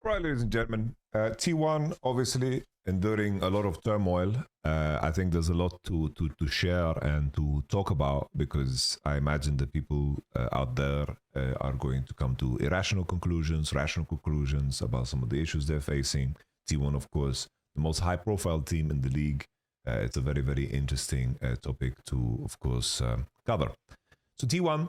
Right, ladies and gentlemen, T1 obviously enduring a lot of turmoil. I think there's a lot to share and to talk about because I imagine the people out there are going to come to irrational conclusions, rational conclusions about some of the issues they're facing. T1, of course, the most high-profile team in the league. It's a very, very interesting topic to, of course, cover. So T1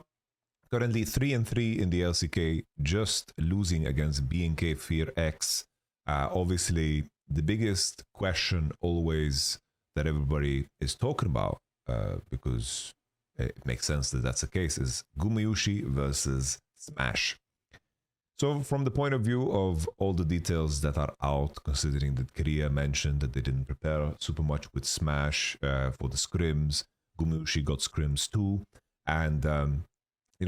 currently 3-3 in the LCK, just losing against B&K Fear X. Obviously, the biggest question always that everybody is talking about, because it makes sense that that's the case, is Gumayushi versus Smash. So from the point of view of all the details that are out, considering that Korea mentioned that they didn't prepare super much with Smash for the scrims, Gumayushi got scrims too, and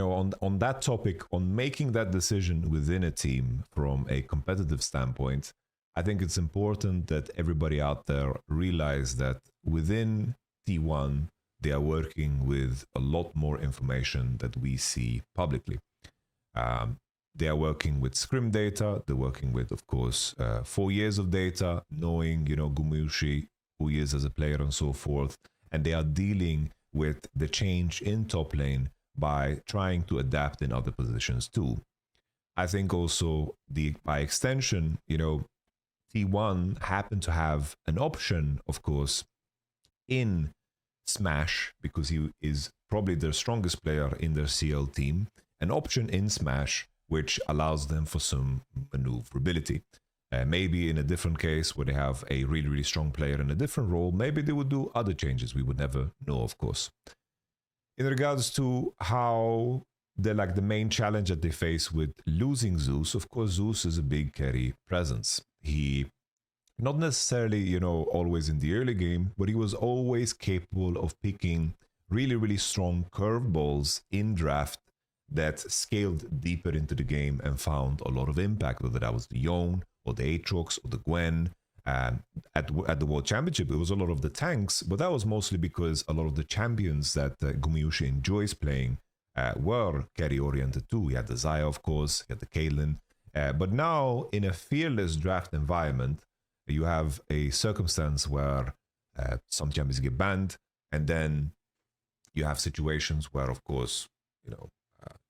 on that topic, on making that decision within a team from a competitive standpoint, I think it's important that everybody out there realize that within T1, they are working with a lot more information that we see publicly. They are working with scrim data. They're working with, of course, 4 years of data, knowing, Gumayushi, who he is as a player and so forth. And they are dealing with the change in top lane by trying to adapt in other positions too. I think also by extension, T1 happened to have an option, of course, in Smash, because he is probably their strongest player in their CL team, an option in Smash which allows them for some maneuverability. Maybe in a different case where they have a really, really strong player in a different role, maybe they would do other changes. We would never know, of course. In regards to how the main challenge that they face with losing Zeus, of course, Zeus is a big carry presence. He, not necessarily, always in the early game, but he was always capable of picking really, really strong curveballs in draft that scaled deeper into the game and found a lot of impact, whether that was the Yone or the Aatrox or the Gwen. At the World Championship, it was a lot of the tanks, but that was mostly because a lot of the champions that Gumayushi enjoys playing were carry-oriented too. He had the Xayah, of course, he had the Caitlyn. But now, in a fearless draft environment, you have a circumstance where some champions get banned, and then you have situations where, of course,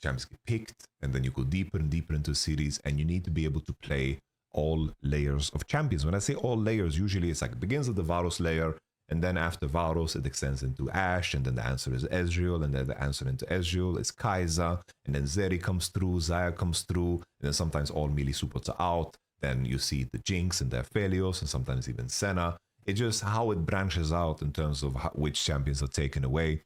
champions get picked, and then you go deeper and deeper into the series, and you need to be able to play all layers of champions. When I say all layers, usually it's like it begins at the Varus layer, and then after Varus, it extends into Ashe, and then the answer is Ezreal, and then the answer into Ezreal is Kai'Sa, and then Zeri comes through, Xayah comes through, and then sometimes all melee supports are out. Then you see the Jinx and their Aphelios, and sometimes even Senna. It's just how it branches out in terms of which champions are taken away.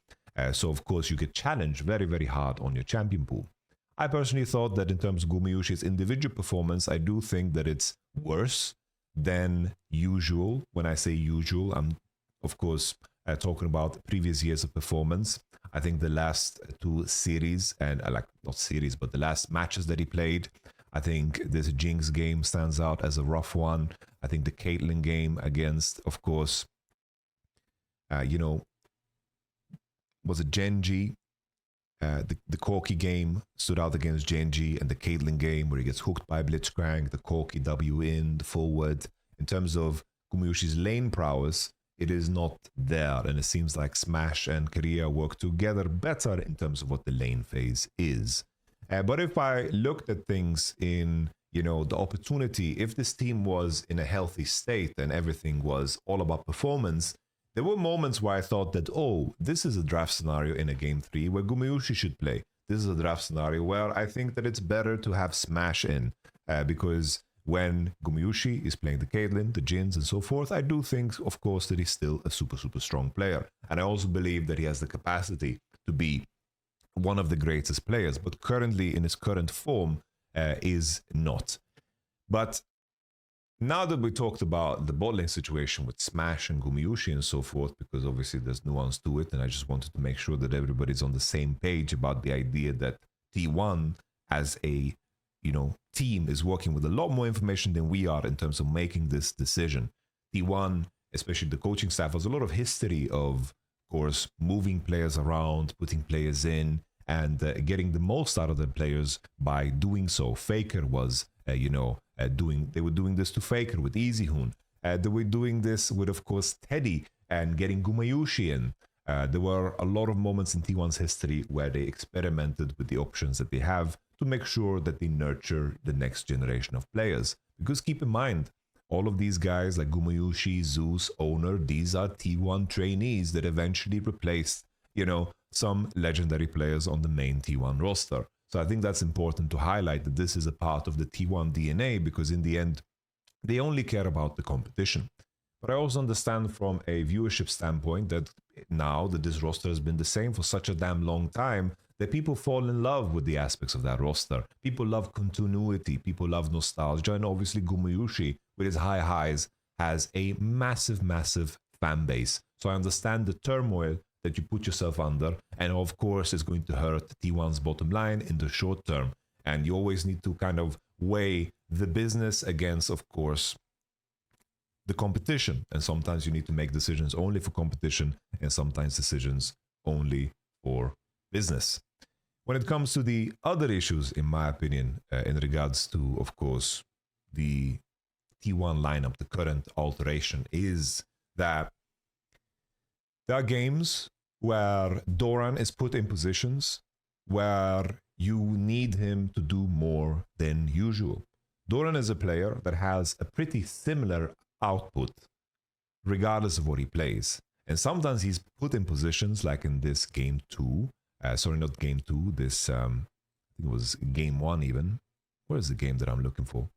So, of course, you get challenged very, very hard on your champion pool. I personally thought that in terms of Gumayushi's individual performance, I do think that it's worse than usual. When I say usual, I'm, of course, talking about previous years of performance. I think the last 2 series, and not series, but the last matches that he played, I think this Jinx game stands out as a rough one. I think the Caitlyn game against, of course, was it Genji? The Corki game stood out against Genji, and the Caitlyn game where he gets hooked by Blitzcrank, the Corki W in, the forward. In terms of Gumayushi's lane prowess, it is not there, and it seems like Smash and Korea work together better in terms of what the lane phase is. But if I looked at things in, the opportunity, if this team was in a healthy state and everything was all about performance, there were moments where I thought that, this is a draft scenario in a game 3 where Gumayushi should play. This is a draft scenario where I think that it's better to have Smash in, because when Gumayushi is playing the Caitlyn, the Jins, and so forth, I do think, of course, that he's still a super, super strong player. And I also believe that he has the capacity to be one of the greatest players, but currently in his current form is not. But now that we talked about the bot lane situation with Smash and Gumayushi and so forth, because obviously there's nuance to it, and I just wanted to make sure that everybody's on the same page about the idea that T1 as a team is working with a lot more information than we are in terms of making this decision. T1, especially the coaching staff, has a lot of history of course, moving players around, putting players in, and getting the most out of the players by doing so. Faker was, They were doing this to Faker with Easyhoon. They were doing this with, of course, Teddy and getting Gumayushi in. There were a lot of moments in T1's history where they experimented with the options that they have to make sure that they nurture the next generation of players. Because keep in mind, all of these guys like Gumayushi, Zeus, Owner, these are T1 trainees that eventually replaced, some legendary players on the main T1 roster. So I think that's important to highlight that this is a part of the T1 DNA, because in the end, they only care about the competition. But I also understand from a viewership standpoint that now that this roster has been the same for such a damn long time, that people fall in love with the aspects of that roster. People love continuity, people love nostalgia, and obviously Gumayushi, with his high highs, has a massive, massive fan base. So I understand the turmoil that you put yourself under, and of course it's going to hurt T1's bottom line in the short term. And you always need to kind of weigh the business against, of course, the competition. And sometimes you need to make decisions only for competition, and sometimes decisions only for business. When it comes to the other issues, in my opinion, in regards to, of course, the T1 lineup, the current alteration, is that there are games where Doran is put in positions where you need him to do more than usual. Doran is a player that has a pretty similar output regardless of what he plays. And sometimes he's put in positions like in this game 2. Sorry, not game 2. This, I think it was game 1 even. What is the game that I'm looking for?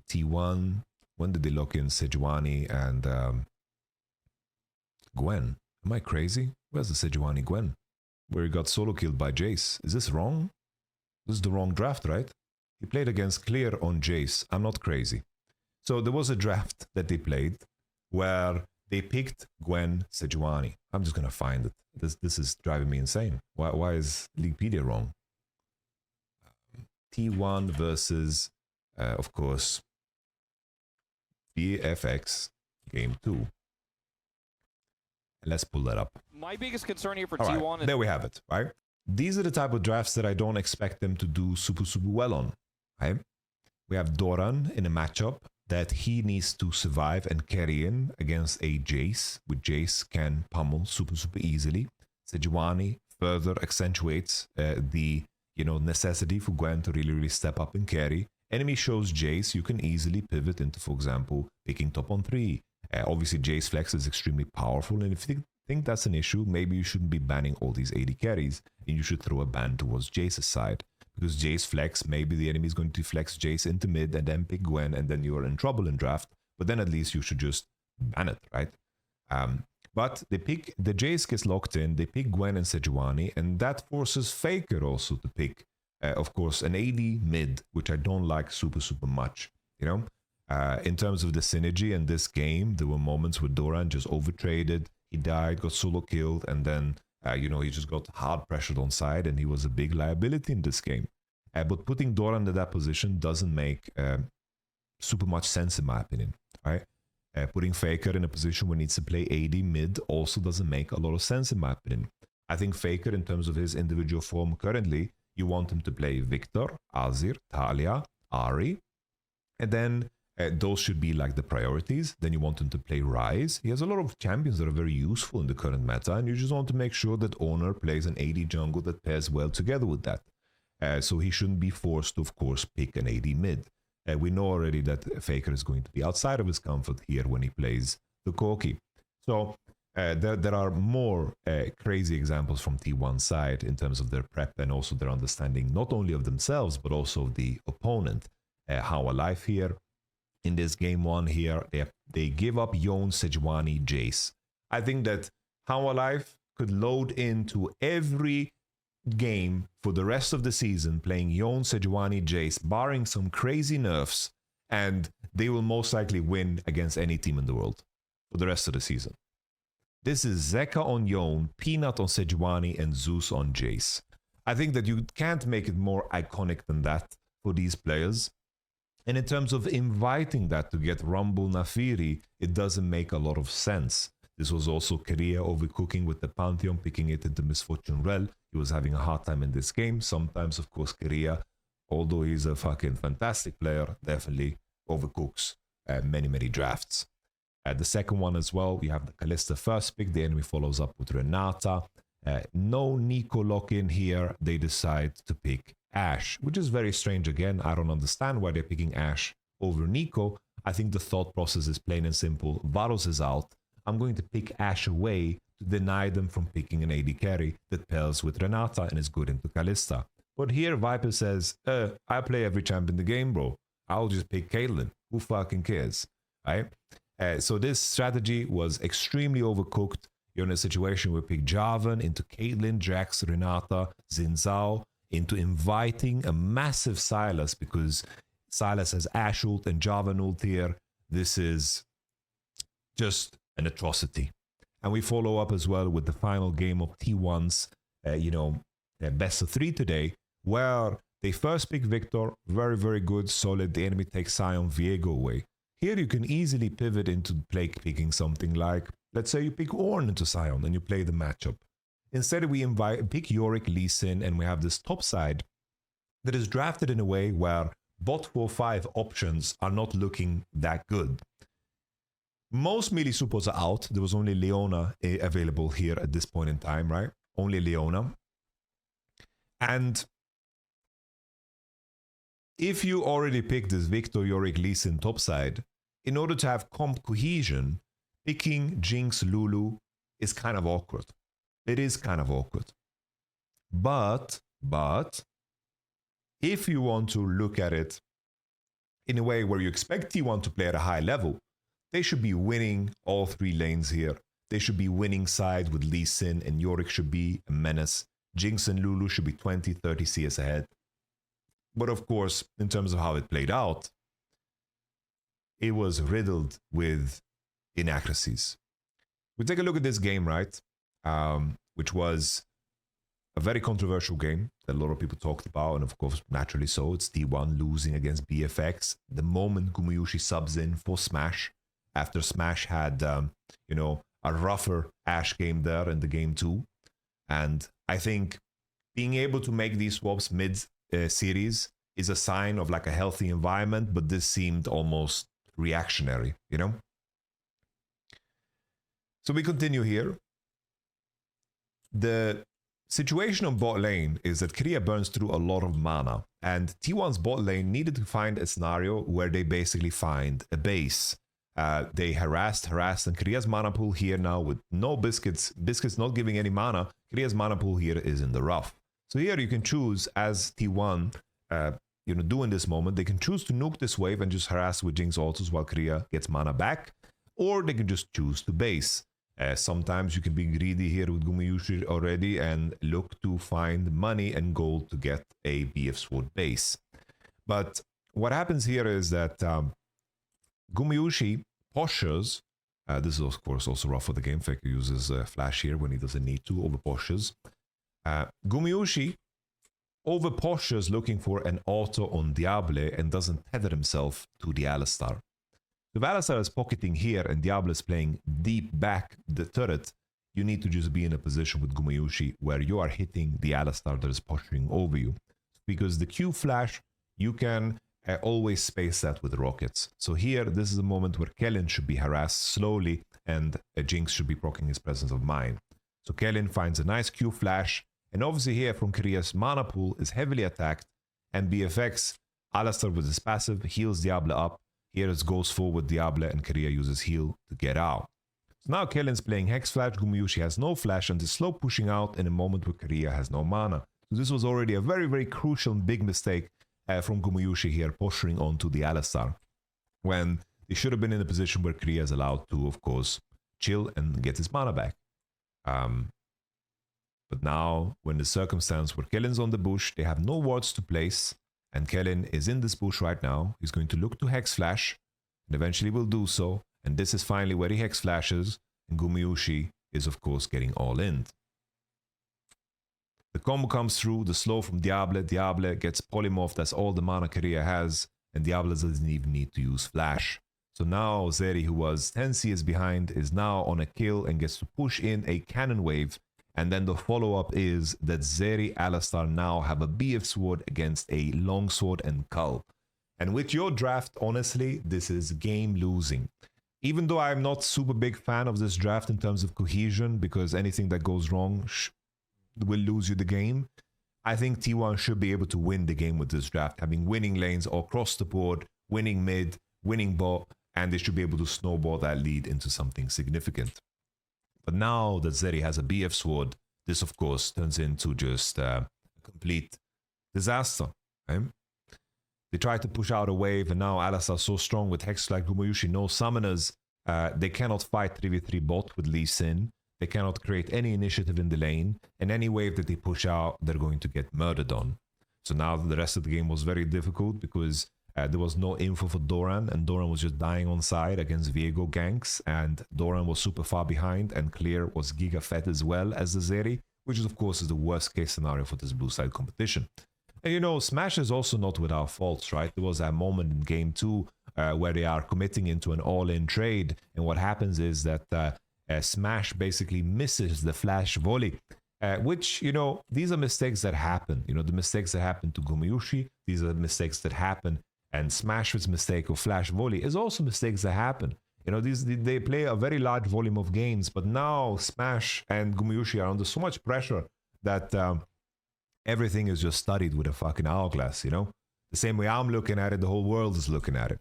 T1. When did they lock in Sejuani and Gwen? Am I crazy? Where's the Sejuani Gwen? Where he got solo killed by Jace. Is this wrong? This is the wrong draft, right? He played against Clear on Jace. I'm not crazy. So there was a draft that they played where they picked Gwen Sejuani. I'm just going to find it. This is driving me insane. Why is Leaguepedia wrong? T1 versus, of course, VFX Game 2. Let's pull that up. My biggest concern here for T1 is... There we have it, right? These are the type of drafts that I don't expect them to do super, super well on, right? We have Doran in a matchup that he needs to survive and carry in against a Jace, which Jace can pummel super, super easily. Sejuani further accentuates the necessity for Gwen to really, really step up and carry. Enemy shows Jace, you can easily pivot into, for example, picking top on 3. Obviously, Jace Flex is extremely powerful, and if you think that's an issue, maybe you shouldn't be banning all these AD carries, and you should throw a ban towards Jace's side. Because Jace Flex, maybe the enemy is going to flex Jace into mid and then pick Gwen, and then you're in trouble in draft, but then at least you should just ban it, right? But the Jace gets locked in, they pick Gwen and Sejuani, and that forces Faker also to pick, of course, an AD mid, which I don't like super, super much, In terms of the synergy in this game, there were moments where Doran just overtraded, he died, got solo killed, and then, he just got hard pressured on side, and he was a big liability in this game. But putting Doran in that position doesn't make super much sense, in my opinion, right? Putting Faker in a position where he needs to play AD mid also doesn't make a lot of sense, in my opinion. I think Faker, in terms of his individual form currently, you want him to play Victor, Azir, Talia, Ahri, and then those should be like the priorities. Then you want him to play Ryze. He has a lot of champions that are very useful in the current meta, and you just want to make sure that Owner plays an AD jungle that pairs well together with that. So he shouldn't be forced to, of course, pick an AD mid. We know already that Faker is going to be outside of his comfort here when he plays the Corki. So there are more crazy examples from T1 side in terms of their prep and also their understanding not only of themselves but also of the opponent. How Alive here in this game 1 here, they give up Yone, Sejuani, Jace. I think that How Alive could load into every game for the rest of the season playing Yone, Sejuani, Jace, barring some crazy nerfs, and they will most likely win against any team in the world for the rest of the season. This is Zeka on Yone, Peanut on Sejuani, and Zeus on Jace. I think that you can't make it more iconic than that for these players. And in terms of inviting that to get Rumble Nafiri, it doesn't make a lot of sense. This was also Korea overcooking with the Pantheon, picking it into Misfortune Rel. He was having a hard time in this game. Sometimes, of course, Korea, although he's a fucking fantastic player, definitely overcooks many drafts. The second one as well, you have the Kalista first pick. The enemy follows up with Renata. No Nico lock-in here. They decide to pick Ashe, which is very strange. Again, I don't understand why they're picking Ashe over Nico. I think the thought process is plain and simple. Varus is out. I'm going to pick Ashe away to deny them from picking an AD carry that pairs with Renata and is good into Kalista. But here Viper says, I play every champ in the game, bro. I'll just pick Caitlyn. Who fucking cares? Right? So this strategy was extremely overcooked. You're in a situation where pick Jarvan into Caitlyn, Jax, Renata, Xin Zhao, into inviting a massive Sylas because Sylas has Ashe ult and Jarvan ult here. This is just an atrocity. And we follow up as well with the final game of T1's, best of 3 today, where they first pick Victor, very good, solid. The enemy takes Sion Viego away. Here you can easily pivot into picking something like, let's say you pick Ornn into Sion and you play the matchup. Instead we pick Yorick, Lee Sin, and we have this top side that is drafted in a way where bot 4-5 options are not looking that good. Most melee supports are out. There was only Leona available here at this point in time, right? Only Leona. And if you already picked this Victor, Yorick, Lee Sin topside, in order to have comp cohesion, picking Jinx, Lulu is kind of awkward. It is kind of awkward. But, if you want to look at it in a way where you expect T1 to play at a high level, they should be winning all 3 lanes here. They should be winning side with Lee Sin, and Yorick should be a menace. Jinx and Lulu should be 20, 30 CS ahead. But of course, in terms of how it played out, it was riddled with inaccuracies. We take a look at this game, right? Which was a very controversial game that a lot of people talked about, and of course, naturally so. It's T1 losing against BFX. The moment Gumayushi subs in for Smash, after Smash had, a rougher Ashe game there in the game 2. And I think being able to make these swaps mid-series is a sign of like a healthy environment, but this seemed almost reactionary, So we continue here. The situation on bot lane is that Korea burns through a lot of mana, and T1's bot lane needed to find a scenario where they basically find a base. They harassed, and Korea's mana pool here now with no biscuits not giving any mana. Korea's mana pool here is in the rough. So here you can choose as T1, do in this moment, they can choose to nuke this wave and just harass with Jinx ults while Korea gets mana back, or they can just choose to base. Sometimes you can be greedy here with Gumayushi already and look to find money and gold to get a BF Sword base. But what happens here is that Gumayushi pushes. This is of course also rough for the game. Faker uses flash here when he doesn't need to, over pushes. Gumayushi over pushes looking for an auto on Diable and doesn't tether himself to the Alistar. If Alistar is pocketing here and Diable is playing deep back the turret, you need to just be in a position with Gumayushi where you are hitting the Alistar that is pushing over you. Because the Q flash, you can always space that with rockets. So here, this is a moment where Kellen should be harassed slowly and Jinx should be proccing his presence of mind. So Kellen finds a nice Q flash, and obviously here from Korea's mana pool is heavily attacked, and BFX, Alistar with his passive, heals Diable up. Here it goes forward Diable and Korea uses heal to get out. So now Kellen's playing Hex Flash, Gumayushi has no flash and is slow pushing out in a moment where Korea has no mana. So this was already a very crucial and big mistake from Gumayushi here, pushing onto the Alistar, when they should have been in a position where Korea is allowed to, of course, chill and get his mana back. But now, when the circumstance where Kellen's on the bush, they have no wards to place, and Kellen is in this bush right now. He's going to look to Hex Flash, and eventually will do so. And this is finally where he Hex Flashes, and Gumayushi is of course getting all in. The combo comes through, the slow from Diable. Diable gets polymorphed, that's all the mana Korea has, and Diable doesn't even need to use Flash. So now Zeri, who was 10 CS behind, is now on a kill and gets to push in a cannon wave. And then the follow-up is that Zeri Alistar now have a BF Sword against a Longsword and Cull. And with your draft, honestly, this is game losing. Even though I'm not super big fan of this draft in terms of cohesion, because anything that goes wrong will lose you the game, I think T1 should be able to win the game with this draft, having winning lanes across the board, winning mid, winning bot, and they should be able to snowball that lead into something significant. But now that Zeri has a BF sword, this of course turns into just a complete disaster. Right? They tried to push out a wave, and now Alistar so strong with Hex like Gumayushi, no summoners. They cannot fight 3v3 bot with Lee Sin. They cannot create any initiative in the lane, and any wave that they push out, they're going to get murdered on. So now the rest of the game was very difficult because there was no info for Doran, and Doran was just dying on side against Viego ganks, and Doran was super far behind, and Clear was giga fed as well as the Zeri, which is of course is the worst case scenario for this blue side competition. And you know, Smash is also not without faults, right? There was that moment in game 2 where they are committing into an all-in trade, and what happens is that Smash basically misses the flash volley, which, you know, these are mistakes that happen. You know, the mistakes that happen to Gumayushi, these are mistakes that happen, and Smash's mistake of flash volley is also mistakes that happen. You know, they play a very large volume of games, but now Smash and Gumayushi are under so much pressure that everything is just studied with a fucking hourglass, you know? The same way I'm looking at it, the whole world is looking at it.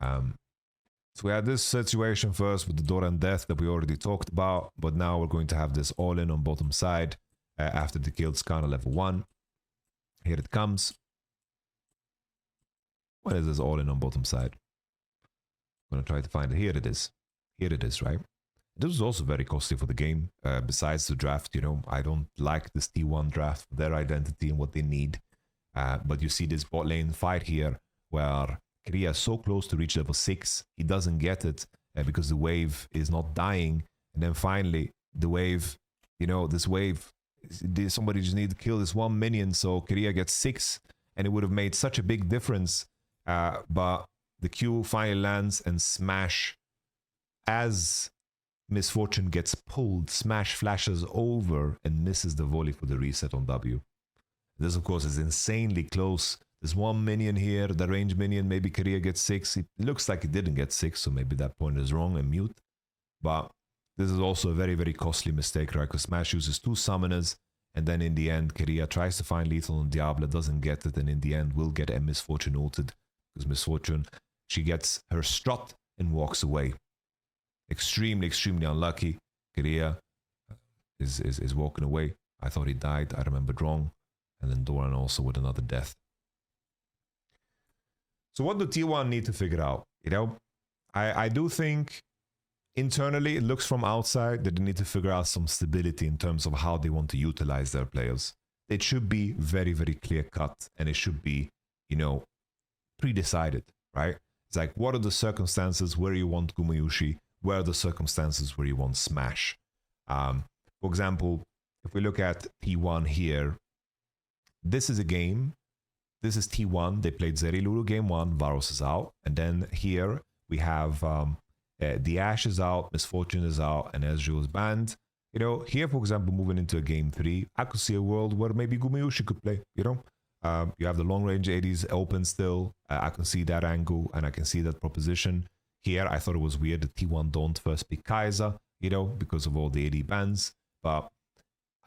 So we had this situation first with the Doran death that we already talked about, but now we're going to have this all-in on bottom side after the killed Skarner level 1. Here it comes. What is this all-in on bottom side? I'm going to try to find it. Here it is. Here it is, right? This was also very costly for the game. Besides the draft, you know, I don't like this T1 draft for their identity and what they need. But you see this bot lane fight here where Kriya is so close to reach level 6. He doesn't get it because the wave is not dying. And then finally, the wave, you know, this wave, somebody just need to kill this one minion so Kriya gets 6. And it would have made such a big difference. But the Q finally lands and Smash, as Misfortune gets pulled, Smash flashes over and misses the volley for the reset on W. This, of course, is insanely close. There's one minion here, the range minion, maybe Kriya gets 6. It looks like it didn't get 6, so maybe that point is wrong and mute. But this is also a very, very costly mistake, right? Because Smash uses 2 summoners, and then in the end, Kriya tries to find lethal on Diablo, doesn't get it, and in the end will get a Misfortune ulted. Because Misfortune, she gets her strut and walks away. Extremely, extremely unlucky. Kriya is walking away. I thought he died. I remembered wrong. And then Doran also with another death. So what do T1 need to figure out? You know, I do think internally it looks from outside that they need to figure out some stability in terms of how they want to utilize their players. It should be very, very clear cut, and it should be, you know, pre-decided, right? It's like, what are the circumstances where you want Gumayushi? Where are the circumstances where you want Smash? For example, if we look at T1 here, this is a game. This is T1. They played Zeri Lulu game 1. Varus is out. And then here we have the Ashe is out, Misfortune is out, and Ezreal is banned. You know, here, for example, moving into a game 3, I could see a world where maybe Gumayushi could play, you know? You have the long range ADs open still. I can see that angle and I can see that proposition. Here, I thought it was weird that T1 don't first pick Kai'Sa, you know, because of all the AD bans. But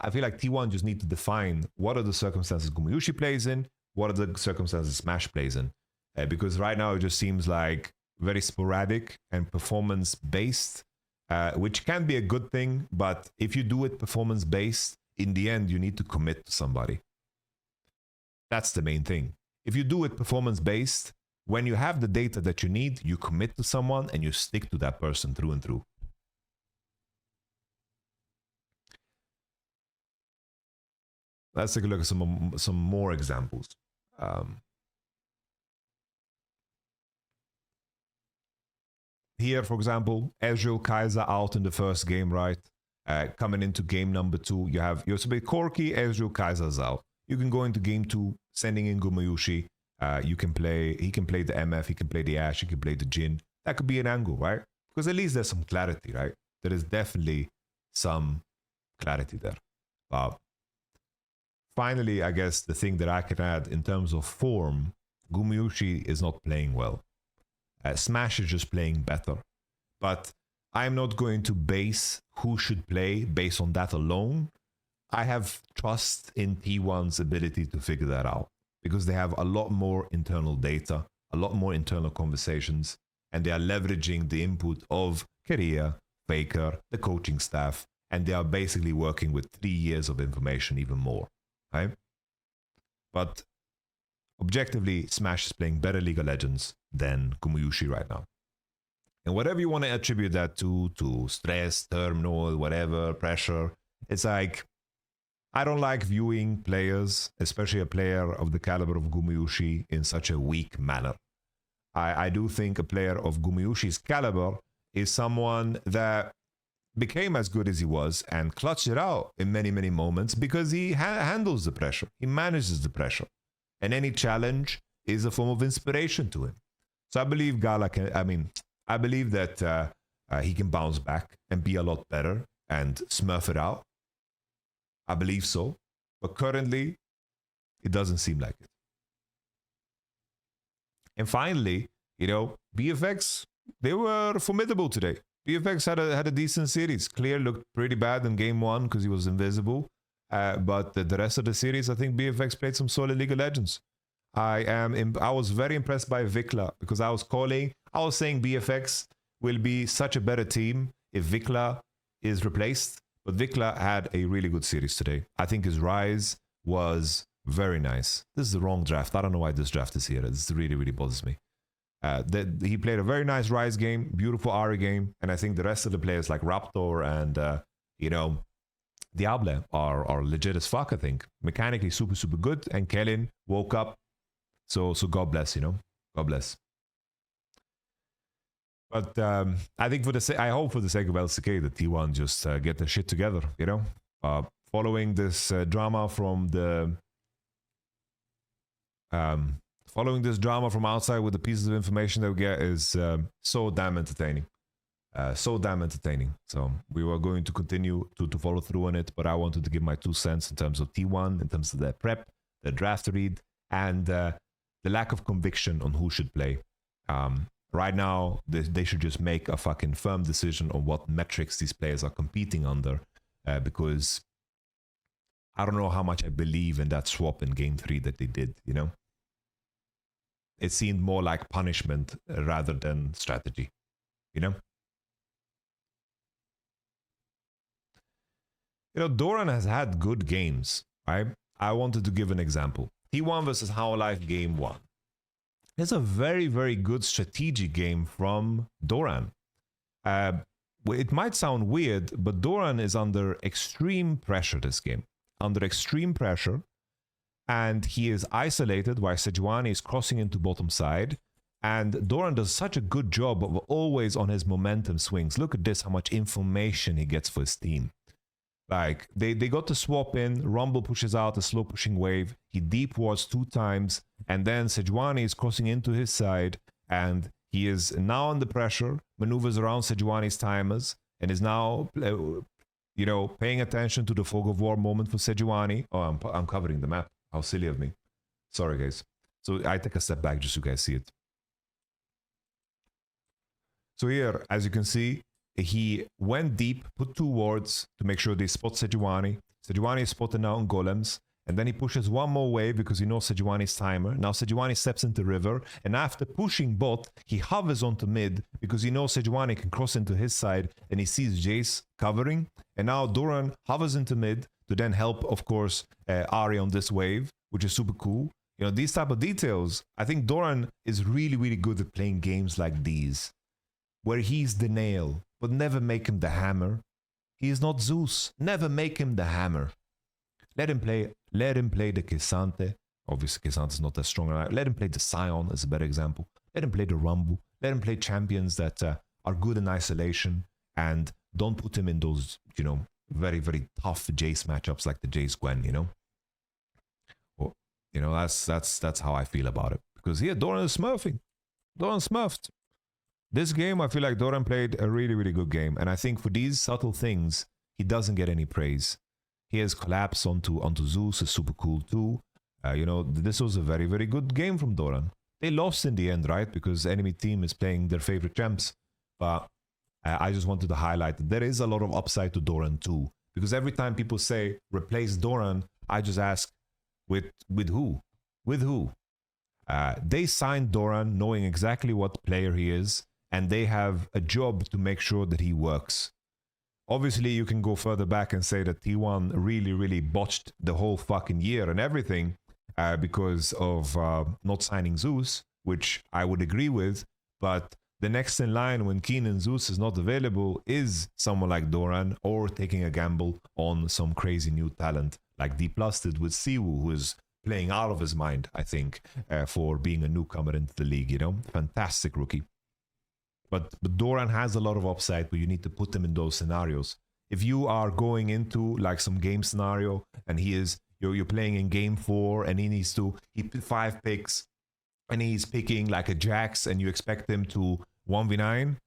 I feel like T1 just need to define what are the circumstances Gumayushi plays in, what are the circumstances Smash plays in. Because right now it just seems like very sporadic and performance-based, which can be a good thing. But if you do it performance-based, in the end, you need to commit to somebody. That's the main thing. If you do it performance-based, when you have the data that you need, you commit to someone and you stick to that person through and through. Let's take a look at some more examples. Here, for example, Ezreal Kai'Sa out in the first game, right? Coming into game number 2, you have Yosuke Corki, Ezreal Kai'Sa's out. You can go into game 2, sending in Gumayushi. He can play the MF, he can play the Ashe, he can play the Jhin. That could be an angle, right? Because at least there's some clarity, right? There is definitely some clarity there. But finally, I guess the thing that I can add in terms of form Gumayushi is not playing well. Smash is just playing better. But I'm not going to base who should play based on that alone. I have trust in T1's ability to figure that out because they have a lot more internal data, a lot more internal conversations, and they are leveraging the input of Korea, Faker, the coaching staff, and they are basically working with 3 years of information, even more. Right? But objectively, Smash is playing better League of Legends than Gumayushi right now. And whatever you want to attribute that to stress, turmoil, whatever, pressure, it's like, I don't like viewing players, especially a player of the caliber of Gumayushi, in such a weak manner. I do think a player of Gumayushi's caliber is someone that became as good as he was and clutched it out in many, many moments because he handles the pressure. He manages the pressure. And any challenge is a form of inspiration to him. So I believe I believe that he can bounce back and be a lot better and smurf it out. I believe so. But currently, it doesn't seem like it. And finally, BFX, they were formidable today. BFX had a decent series. Clear looked pretty bad in game 1 because he was invisible. But the rest of the series, I think BFX played some solid League of Legends. I was very impressed by Vikla because I was saying BFX will be such a better team if Vikla is replaced. But Vikla had a really good series today. I think his rise was very nice. This is the wrong draft. I don't know why this draft is here. This really, really bothers me. He played a very nice rise game, beautiful Ari game, and I think the rest of the players like Raptor and Diable are legit as fuck. I think mechanically super, super good. And Kellen woke up. So God bless, God bless. But I think I hope for the sake of LCK that T1 just get their shit together, following this drama from following this drama from outside with the pieces of information that we get is so damn entertaining. So damn entertaining. So we were going to continue to follow through on it, but I wanted to give my 2 cents in terms of T1, in terms of their prep, their draft read, and the lack of conviction on who should play. Right now, they should just make a fucking firm decision on what metrics these players are competing under, because I don't know how much I believe in that swap in game 3 that they did, It seemed more like punishment rather than strategy, Doran has had good games, right? I wanted to give an example. T1 versus Hololive game 1. It's a very, very good strategic game from Doran. It might sound weird, but Doran is under extreme pressure this game. Under extreme pressure. And he is isolated while Sejuani is crossing into bottom side. And Doran does such a good job of always on his momentum swings. Look at this, how much information he gets for his team. Like, they got the swap in, Rumble pushes out a slow pushing wave, he deep wards 2 times, and then Sejuani is crossing into his side, and he is now under pressure, maneuvers around Sejuani's timers, and is now, paying attention to the fog of war moment for Sejuani. Oh, I'm covering the map. How silly of me. Sorry, guys. So I take a step back just so you guys see it. So here, as you can see, he went deep, put 2 wards to make sure they spot Sejuani. Sejuani is spotted now on golems. And then he pushes 1 more wave because he knows Sejuani's timer. Now Sejuani steps into river. And after pushing bot, he hovers onto mid because he knows Sejuani can cross into his side. And he sees Jace covering. And now Doran hovers into mid to then help, of course, Ari on this wave, which is super cool. These type of details. I think Doran is really, really good at playing games like these, where he's the nail, but never make him the hammer. He is not Zeus. Never make him the hammer. Let him play the K'Sante. Obviously, K'Sante is not that strong. Let him play the Sion as a better example. Let him play the Rumble. Let him play champions that are good in isolation, and don't put him in those, very, very tough Jace matchups like the Jace Gwen, Well, that's how I feel about it. Because here, Doran is smurfing. Doran smurfed. This game, I feel like Doran played a really, really good game. And I think for these subtle things, he doesn't get any praise. He has collapsed onto Zeus, is super cool too. You know, this was a very, very good game from Doran. They lost in the end, right? Because enemy team is playing their favorite champs. But I just wanted to highlight that there is a lot of upside to Doran too. Because every time people say replace Doran, I just ask, with who? With who? They signed Doran knowing exactly what player he is, and they have a job to make sure that he works. Obviously, you can go further back and say that T1 really, really botched the whole fucking year and everything because of not signing Zeus, which I would agree with. But the next in line when Keenan Zeus is not available is someone like Doran, or taking a gamble on some crazy new talent like D Plus did with Siwu, who is playing out of his mind, I think, for being a newcomer into the league, you know? Fantastic rookie. But Doran has a lot of upside, but you need to put him in those scenarios. If you are going into like some game scenario and you're playing in game 4 and he 5 picks and he's picking like a Jax and you expect him to 1v9,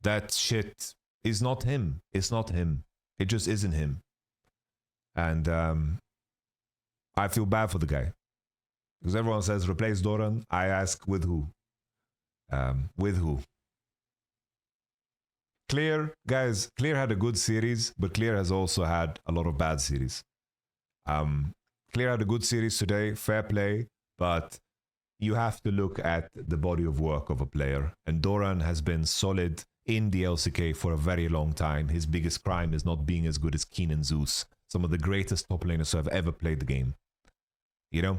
that shit is not him. It's not him. It just isn't him. And I feel bad for the guy. Because everyone says replace Doran. I ask with who? With who? Clear, guys, Clear had a good series, but Clear has also had a lot of bad series. Clear had a good series today, fair play, but you have to look at the body of work of a player. And Doran has been solid in the LCK for a very long time. His biggest crime is not being as good as Keenan Zeus, some of the greatest top laners who have ever played the game. You know?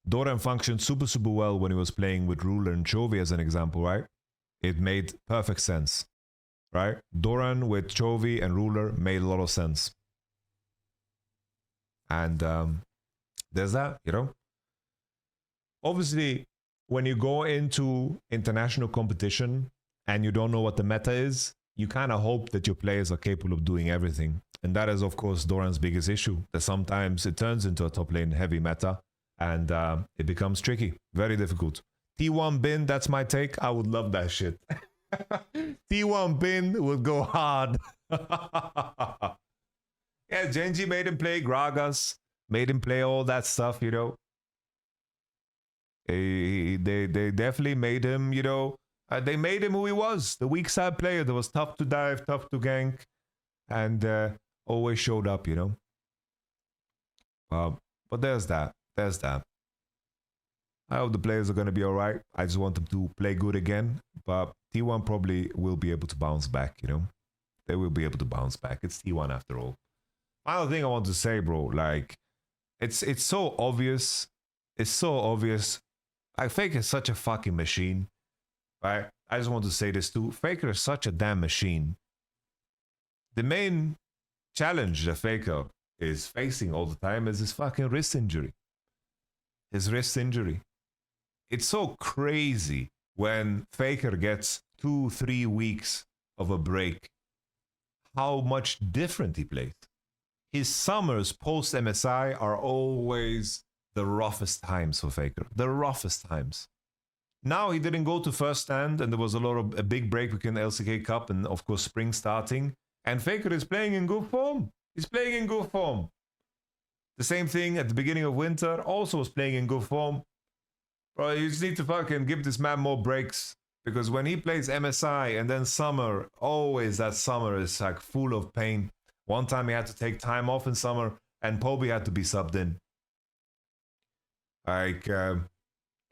Doran functioned super, super well when he was playing with Ruler and Chovy as an example, right? It made perfect sense, right? Doran with Chovy and Ruler made a lot of sense. And there's that, you know? Obviously, when you go into international competition and you don't know what the meta is, you kind of hope that your players are capable of doing everything. And that is, of course, Doran's biggest issue, that sometimes it turns into a top lane heavy meta and it becomes tricky, very difficult. T1 bin, that's my take. I would love that shit. T1 bin would go hard. Yeah, Genji made him play Gragas, made him play all that stuff, you know. They definitely made him, you know, they made him who he was. The weak side player that was tough to dive, tough to gank, and always showed up, you know. But there's that. There's that. I hope the players are going to be all right. I just want them to play good again. But T1 probably will be able to bounce back, you know. They will be able to bounce back. It's T1 after all. Final thing I want to say, bro, like, it's so obvious. It's so obvious. Like, Faker is such a fucking machine. Right? I just want to say this too. Faker is such a damn machine. The main challenge that Faker is facing all the time is his fucking wrist injury. His wrist injury. It's so crazy when Faker gets 2-3 weeks of a break, how much different he plays. His summers post MSI are always the roughest times for Faker. The roughest times. Now he didn't go to first stand and there was a big break between the LCK Cup and of course spring starting. And Faker is playing in good form. He's playing in good form. The same thing at the beginning of winter, also was playing in good form. Bro, you just need to fucking give this man more breaks. Because when he plays MSI and then summer, always that summer is like full of pain. One time he had to take time off in summer and Poby had to be subbed in. Like,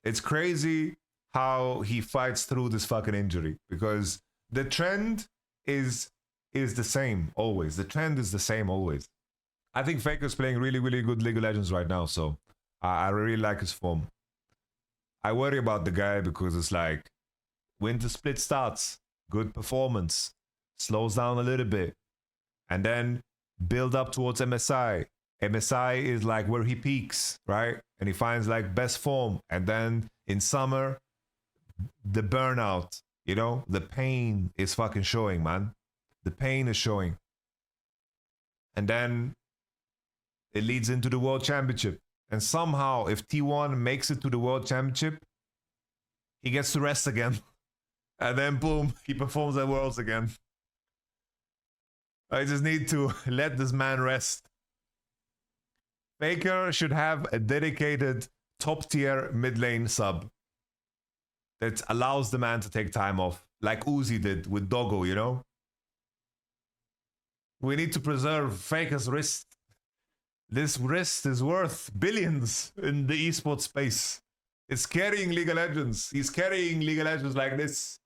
it's crazy how he fights through this fucking injury. Because the trend is the same always. The trend is the same always. I think Faker's playing really, really good League of Legends right now, so I really like his form. I worry about the guy because it's like, winter split starts, good performance, slows down a little bit, and then build up towards MSI. MSI is like where he peaks, right? And he finds like best form, and then in summer, the burnout, you know, the pain is fucking showing, man. The pain is showing. And then it leads into the World Championship. And somehow, if T1 makes it to the World Championship, he gets to rest again. And then, boom, he performs at Worlds again. I just need to let this man rest. Faker should have a dedicated top tier mid lane sub that allows the man to take time off, like Uzi did with Doggo, you know? We need to preserve Faker's wrist. This wrist is worth billions in the esports space. It's carrying League of Legends. He's carrying League of Legends like this.